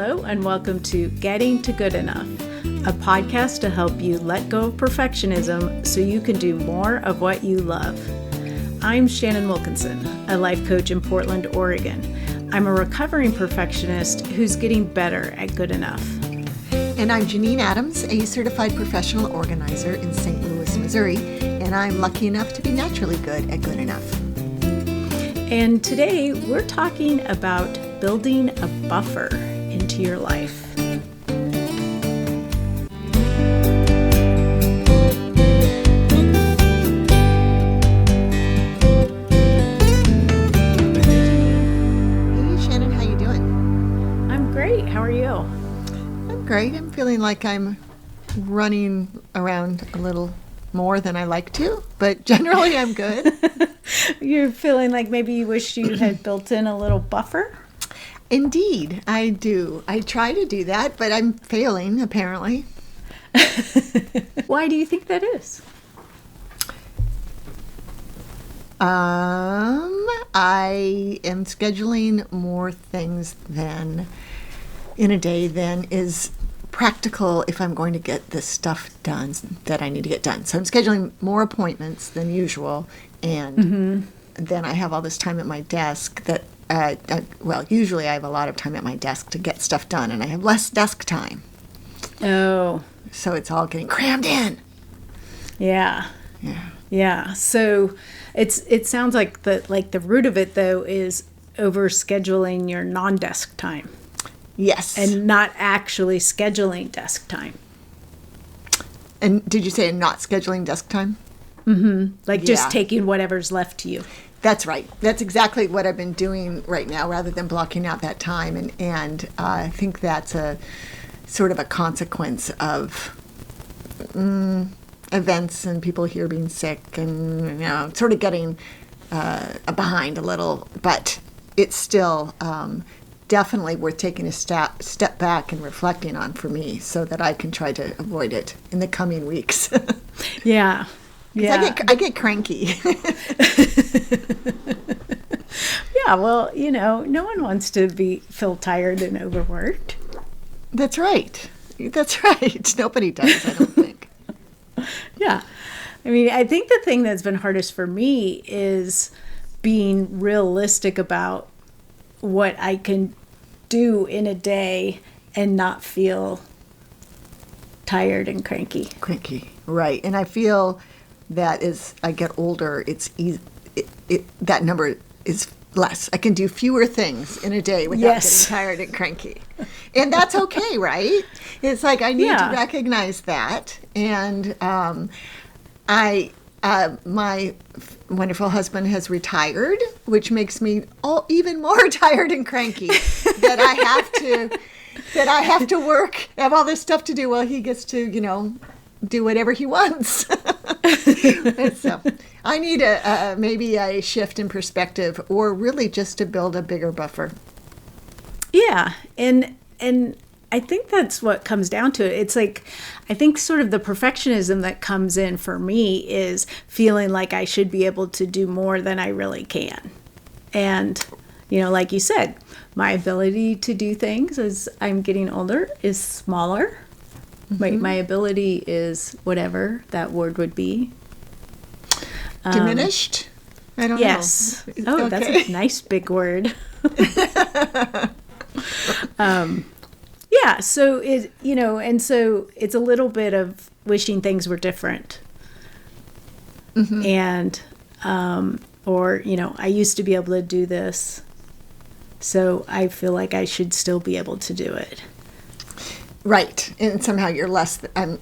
Hello and welcome to Getting to Good Enough, a podcast to help you let go of perfectionism so you can do more of what you love. I'm Shannon Wilkinson, a life coach in Portland, Oregon. I'm a recovering perfectionist who's getting better at good enough. And I'm Janine Adams, a certified professional organizer in St. Louis, Missouri, and I'm lucky enough to be naturally good at good enough. And today we're talking about building a buffer into your life. Great. I'm feeling like I'm running around a little more than I like to, but generally I'm good. You're feeling like maybe you wish you had built in a little buffer? Indeed, I do. I try to do that, but I'm failing, apparently. Why do you think that is? I am scheduling more things in a day than is practical if I'm going to get the stuff done that I need to get done. So I'm scheduling more appointments than usual, and then I have all this time at my desk that, usually I have a lot of time at my desk to get stuff done, and I have less desk time. Oh. So it's all getting crammed in. Yeah. So it sounds like the root of it, though, is overscheduling your non-desk time. Yes. And not actually scheduling desk time. And did you say not scheduling desk time? Mm-hmm. Just taking whatever's left to you. That's right. That's exactly what I've been doing right now rather than blocking out that time. And I think that's a sort of a consequence of events and people here being sick and, sort of getting behind a little. But it's still definitely worth taking a step back and reflecting on for me so that I can try to avoid it in the coming weeks. Yeah. I get cranky. Yeah, well, no one wants to feel tired and overworked. That's right. Nobody does, I don't think. Yeah. I mean, I think the thing that's been hardest for me is being realistic about what I can do in a day and not feel tired and cranky. Right. And I feel that as I get older, it's easy. That number is less. I can do fewer things in a day without getting tired and cranky. And that's okay, right? It's like I need to recognize that. And my wonderful husband has retired, which makes me even more tired and cranky that I have to work, have all this stuff to do while he gets to, do whatever he wants. So I need maybe a shift in perspective, or really just to build a bigger buffer. Yeah, and I think that's what comes down to it. It's like, I think sort of the perfectionism that comes in for me is feeling like I should be able to do more than I really can. And, like you said, my ability to do things as I'm getting older is smaller. My ability is whatever that word would be. Diminished? I don't know. Yes. Oh, okay. That's a nice big word. Yeah, so and so it's a little bit of wishing things were different. And, I used to be able to do this, so I feel like I should still be able to do it. Right, and somehow you're I'm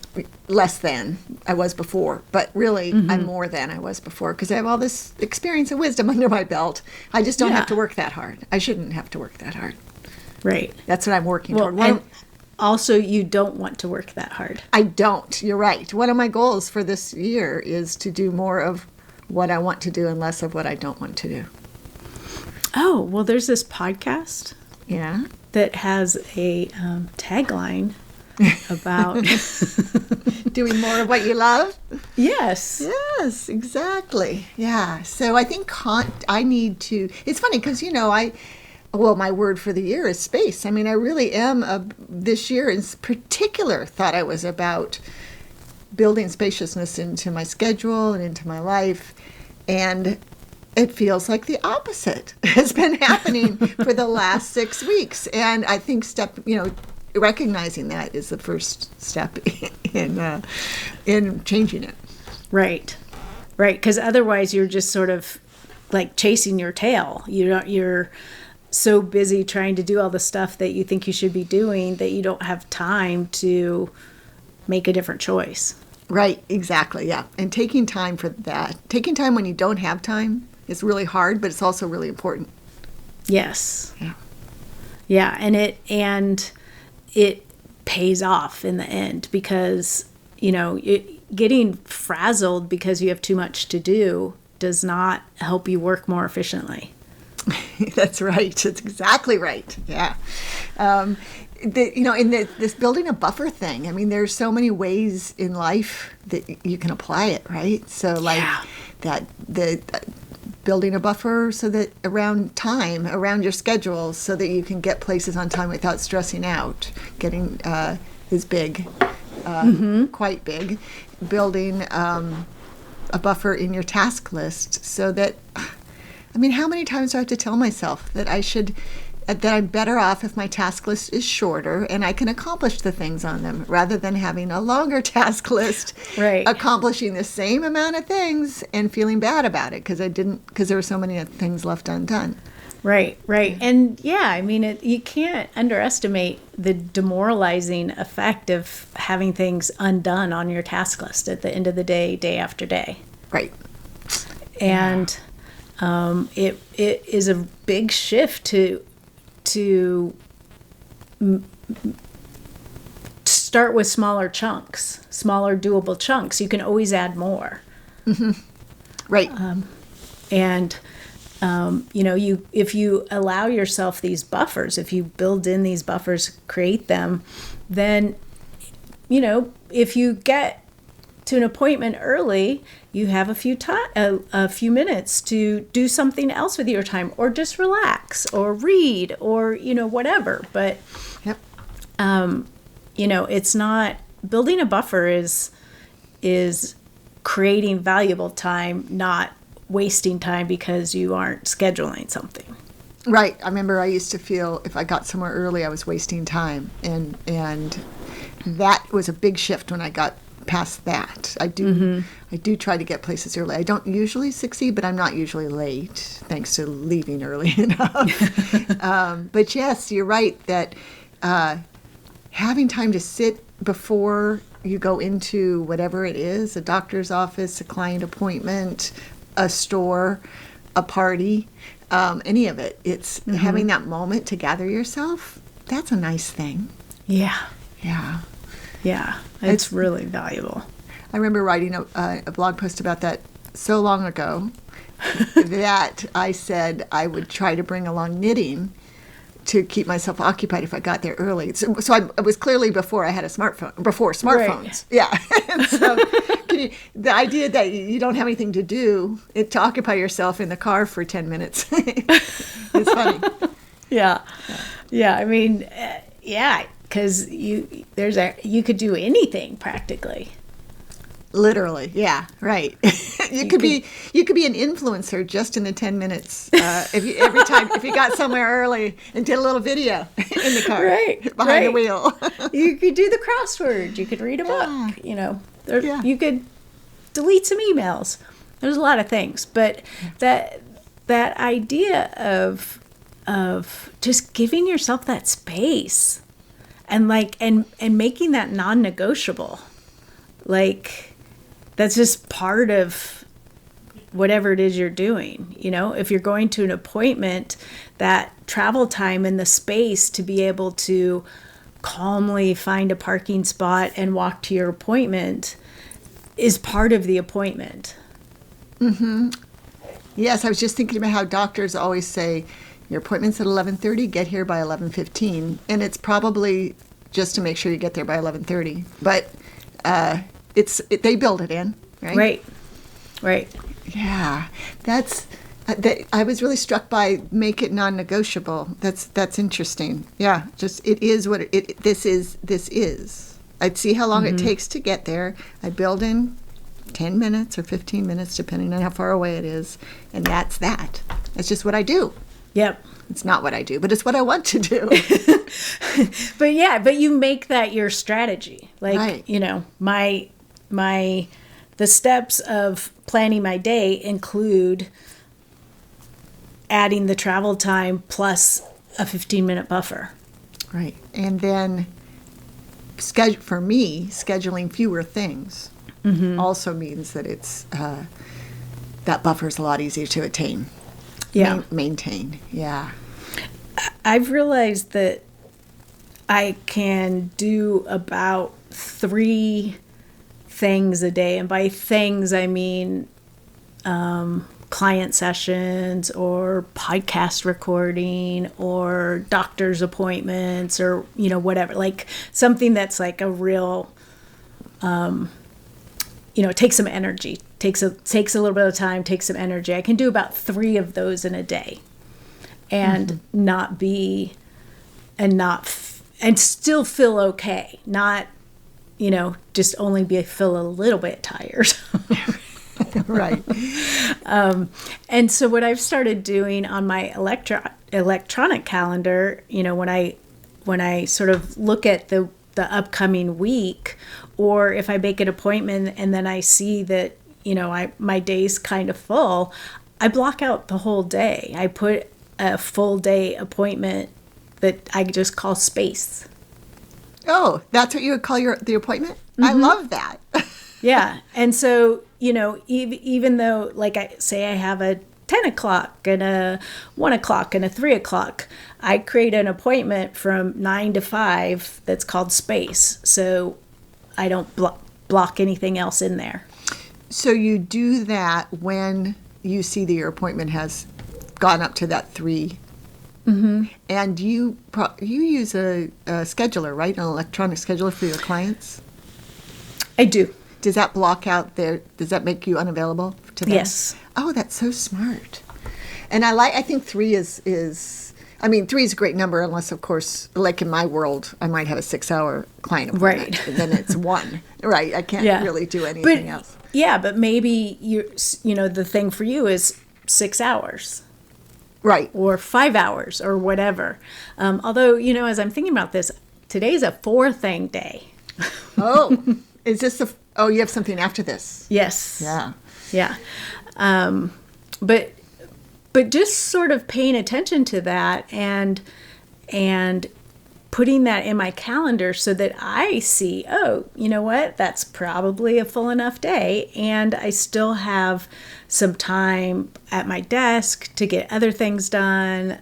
less than I was before, but really I'm more than I was before because I have all this experience and wisdom under my belt. I just don't have to work that hard. I shouldn't have to work that hard. Right. That's what I'm working toward. And also, you don't want to work that hard. I don't. You're right. One of my goals for this year is to do more of what I want to do and less of what I don't want to do. Oh, well, there's this podcast. Yeah. That has a tagline about doing more of what you love. Yes. Yes, exactly. Yeah. So I think I need to. It's funny because Well, my word for the year is space. I mean, I really am, this year in particular, thought I was about building spaciousness into my schedule and into my life. And it feels like the opposite has been happening for the last 6 weeks. And I think recognizing that is the first step in changing it. Right. Because otherwise you're just sort of like chasing your tail. You're so busy trying to do all the stuff that you think you should be doing that you don't have time to make a different choice. Right, exactly, yeah. And taking time for that, taking time when you don't have time is really hard, but it's also really important. Yes. Yeah. Yeah, and it pays off in the end because, getting frazzled because you have too much to do does not help you work more efficiently. That's right. That's exactly right. Yeah. This building a buffer thing, I mean, there's so many ways in life that you can apply it, right? So like building a buffer so that around your schedule so that you can get places on time without stressing out. Getting is big, quite big. Building a buffer in your task list so that, I mean, how many times do I have to tell myself that that I'm better off if my task list is shorter and I can accomplish the things on them rather than having a longer task list, right, accomplishing the same amount of things and feeling bad about it because there were so many things left undone. Right. And I mean, you can't underestimate the demoralizing effect of having things undone on your task list at the end of the day after day. Right. And it is a big shift to start with smaller doable chunks. You can always add more. Mm-hmm. Right. If you allow yourself these buffers, if you build in these buffers, create them, then, if you get to an appointment early, you have a few minutes to do something else with your time, or just relax, or read, or whatever. But, yep. It's not building a buffer is creating valuable time, not wasting time because you aren't scheduling something. Right. I remember I used to feel if I got somewhere early, I was wasting time, and that was a big shift when I got past that. I do try to get places early. I don't usually succeed, but I'm not usually late, thanks to leaving early enough. But yes, you're right that having time to sit before you go into whatever it is, a doctor's office, a client appointment, a store, a party, any of it, it's having that moment to gather yourself. That's a nice thing. Yeah. Yeah. Yeah. It's really valuable. I remember writing a blog post about that so long ago that I said I would try to bring along knitting to keep myself occupied if I got there early. So it was clearly before I had a smartphone, before smartphones. Right. Yeah. So the idea that you don't have anything to do, to occupy yourself in the car for 10 minutes is funny. Yeah. I mean, because you could do anything practically. Literally, yeah, right. You could be an influencer just in the 10 minutes. If you got somewhere early and did a little video in the car, behind the wheel. You could do the crossword. You could read a book. You could delete some emails. There's a lot of things, but that idea of just giving yourself that space and making that non-negotiable, that's just part of whatever it is you're doing. If you're going to an appointment, that travel time and the space to be able to calmly find a parking spot and walk to your appointment is part of the appointment. Mm-hmm. Yes, I was just thinking about how doctors always say, your appointment's at 11:30, get here by 11:15. And it's probably just to make sure you get there by 11:30. But they build it in, right? Right. Yeah, that's I was really struck by make it non-negotiable. That's interesting. Yeah, just it is what this is. I'd see how long it takes to get there. I build in 10 minutes or 15 minutes, depending on how far away it is, and that's that. That's just what I do. Yep. It's not what I do, but it's what I want to do. but you make that your strategy. Like, right. The steps of planning my day include adding the travel time plus a 15-minute buffer. Right. And then for me, scheduling fewer things also means that it's that buffer is a lot easier to attain. Yeah. Maintain. Yeah. I've realized that I can do about 3 things a day. And by things, I mean client sessions or podcast recording or doctor's appointments or, whatever. Like something that's like a real, it takes some energy, takes a little bit of time, takes some energy. I can do about 3 of those in a day and and still feel okay. Not, just only feel a little bit tired. Right. And so what I've started doing on my electronic calendar, when I sort of look at the upcoming week, or if I make an appointment and then I see that, my day's kind of full, I block out the whole day. I put a full day appointment that I just call space. Oh, that's what you would call the appointment? Mm-hmm. I love that. Yeah. And so, even though, like I have a 10 o'clock and a 1 o'clock and a 3 o'clock, I create an appointment from 9 to 5 that's called space. So I don't block anything else in there. So you do that when you see that your appointment has gone up to that 3. Mm-hmm. And you use a scheduler, right? An electronic scheduler for your clients? I do. Does that block out does that make you unavailable to them? Yes. Oh, that's so smart. And I think 3 is 3 is a great number unless, of course, like in my world, I might have a 6-hour client appointment. Right. And then it's 1. Right. I can't really do anything else. Yeah, but maybe the thing for you is 6 hours. Right. Or 5 hours or whatever. Although, as I'm thinking about this, today's a 4-thing day. Oh, is this you have something after this? Yes. Yeah. Yeah. But just sort of paying attention to that and putting that in my calendar so that I see, you know what, that's probably a full enough day, and I still have some time at my desk to get other things done.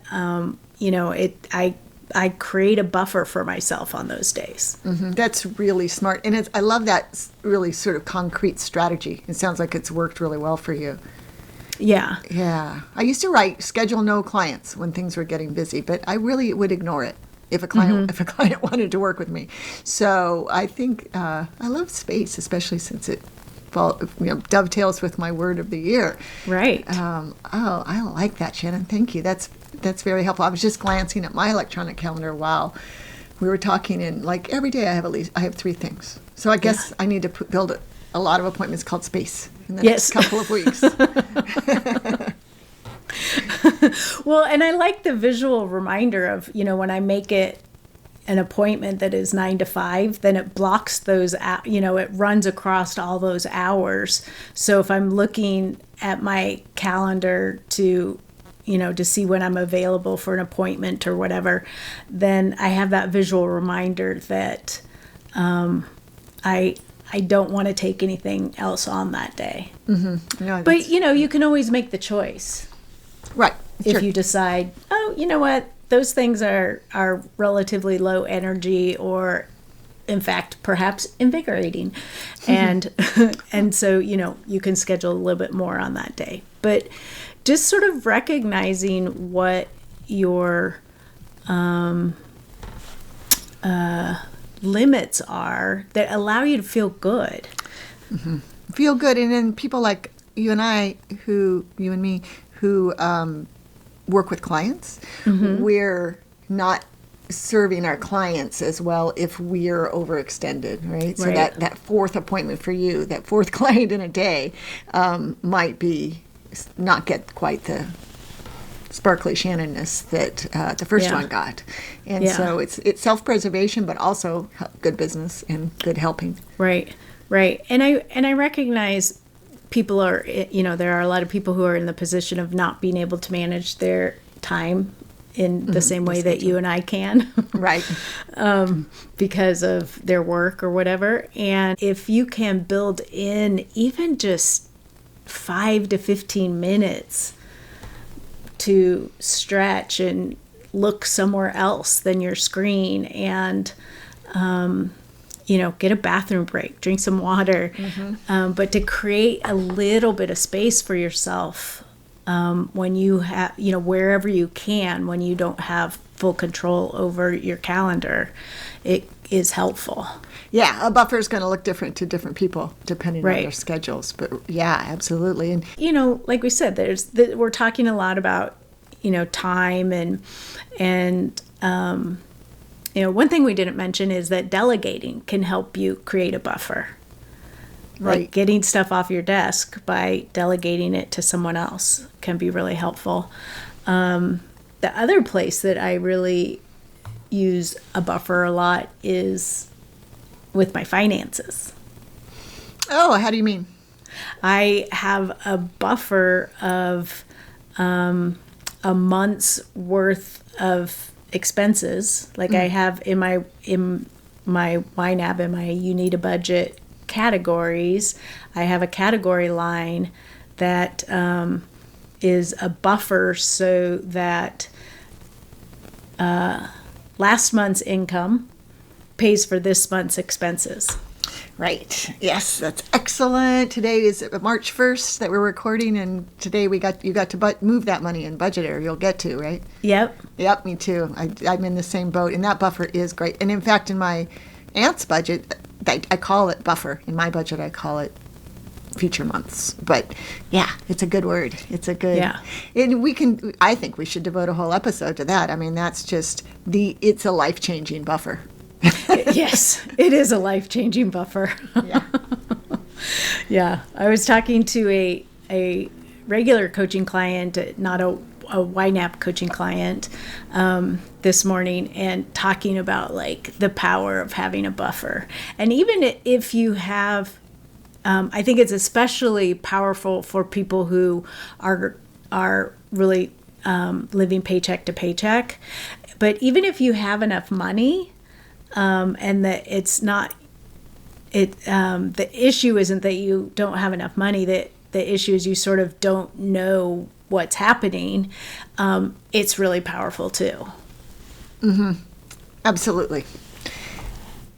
I create a buffer for myself on those days. Mm-hmm. That's really smart. And I love that really sort of concrete strategy. It sounds like it's worked really well for you. Yeah. Yeah. I used to write schedule no clients when things were getting busy, but I really would ignore it if a client wanted to work with me. So I think I love space, especially since it dovetails with my word of the year. Right. I like that, Shannon. Thank you. That's very helpful. I was just glancing at my electronic calendar while we were talking, and like every day I have 3 things. So I guess I need to build a lot of appointments called space in the next couple of weeks. Well, and I like the visual reminder of, when I make it an appointment that is 9 to 5, then it blocks those out, it runs across all those hours. So if I'm looking at my calendar to see when I'm available for an appointment or whatever, then I have that visual reminder that I don't want to take anything else on that day. Mm-hmm. No, but, you can always make the choice. Right. If you decide, you know what, those things are relatively low energy or, in fact, perhaps invigorating. And and so, you can schedule a little bit more on that day. But just sort of recognizing what your limits are that allow you to feel good. Mm-hmm. Feel good. And then people like you and me, who work with clients, we're not serving our clients as well if we're overextended, right? So that fourth appointment for you, that fourth client in a day, might be not get quite the sparkly Shannonness that the first one got. And so it's self-preservation, but also good business and good helping. Right. And I recognize people are, there are a lot of people who are in the position of not being able to manage their time in the same way that you and I can. Right. Because of their work or whatever. And if you can build in even just 5 to 15 minutes to stretch and look somewhere else than your screen and, get a bathroom break, drink some water, but to create a little bit of space for yourself when you have, wherever you can, when you don't have full control over your calendar, it is helpful. Yeah, a buffer is going to look different to different people depending on their schedules. But yeah, absolutely. And like we said, we're talking a lot about time and one thing we didn't mention is that delegating can help you create a buffer. Right. Like getting stuff off your desk by delegating it to someone else can be really helpful. The other place that I really use a buffer a lot is with my finances. Oh, how do you mean? I have a buffer of a month's worth of expenses. Like I have in my YNAB, in my you need a budget categories, I have a category line that is a buffer so that last month's income pays for this month's expenses. Right. Yes, that's excellent. Today is March 1st that we're recording, and today you got to move that money in budget, or you'll get to, right? Yep, me too. I'm in the same boat, and that buffer is great. And in fact, in my aunt's budget, I call it buffer. In my budget, I call it future months. But yeah, it's a good word. It's a good. Yeah. And I think we should devote a whole episode to that. I mean, that's just it's a life-changing buffer. Yes, it is a life-changing buffer. Yeah. Yeah. I was talking to a regular coaching client, not a YNAB coaching client, this morning, and talking about like the power of having a buffer. And even if you have, I think it's especially powerful for people who are really living paycheck to paycheck. But even if you have enough money, and that it's not, the issue isn't that you don't have enough money, that the issue is you sort of don't know what's happening. It's really powerful too. Absolutely.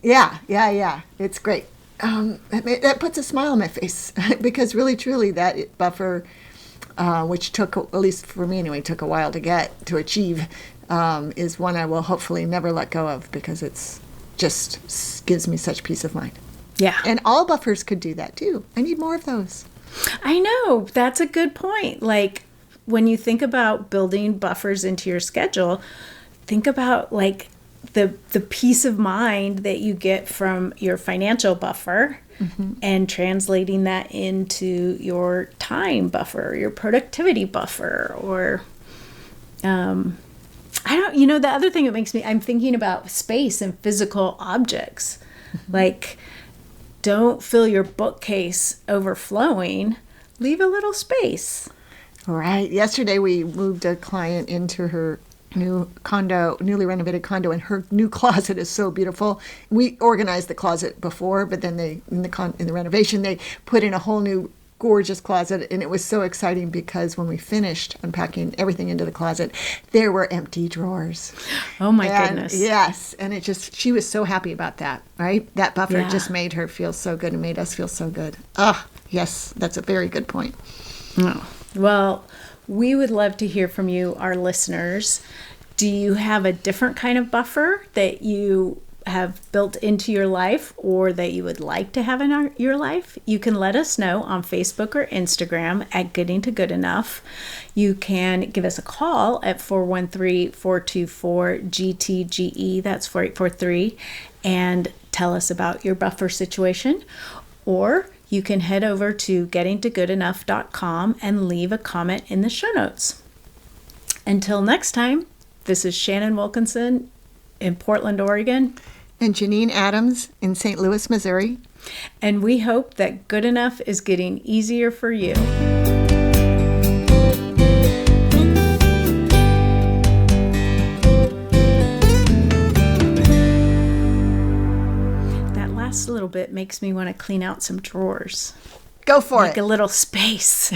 Yeah. It's great. That puts a smile on my face because really, truly, that buffer, which took, at least for me anyway, took a while to achieve, is one I will hopefully never let go of because it's just gives me such peace of mind. Yeah. And all buffers could do that too. I need more of those. I know. That's a good point. Like when you think about building buffers into your schedule, think about like the peace of mind that you get from your financial buffer and translating that into your time buffer, your productivity buffer, or the other thing that makes me, I'm thinking about space and physical objects. Like, don't fill your bookcase overflowing. Leave a little space. Right. Yesterday we moved a client into her newly renovated condo, and her new closet is so beautiful. We organized the closet before, but then in the renovation, they put in a whole new gorgeous closet, and it was so exciting because when we finished unpacking everything into the closet, there were empty drawers. Oh my goodness. Yes, and she was so happy about that, right? That buffer just made her feel so good and made us feel so good. Yes, that's a very good point. Oh. Well, we would love to hear from you, our listeners. Do you have a different kind of buffer that you have built into your life or that you would like to have in your life, you can let us know on Facebook or Instagram at Getting to Good Enough. You can give us a call at 413-424-GTGE, that's 4843, and tell us about your buffer situation. Or you can head over to gettingtogoodenough.com and leave a comment in the show notes. Until next time, this is Shannon Wilkinson in Portland, Oregon. And Janine Adams in St. Louis, Missouri. And we hope that good enough is getting easier for you. That last little bit makes me want to clean out some drawers. Go for Make it. a little space.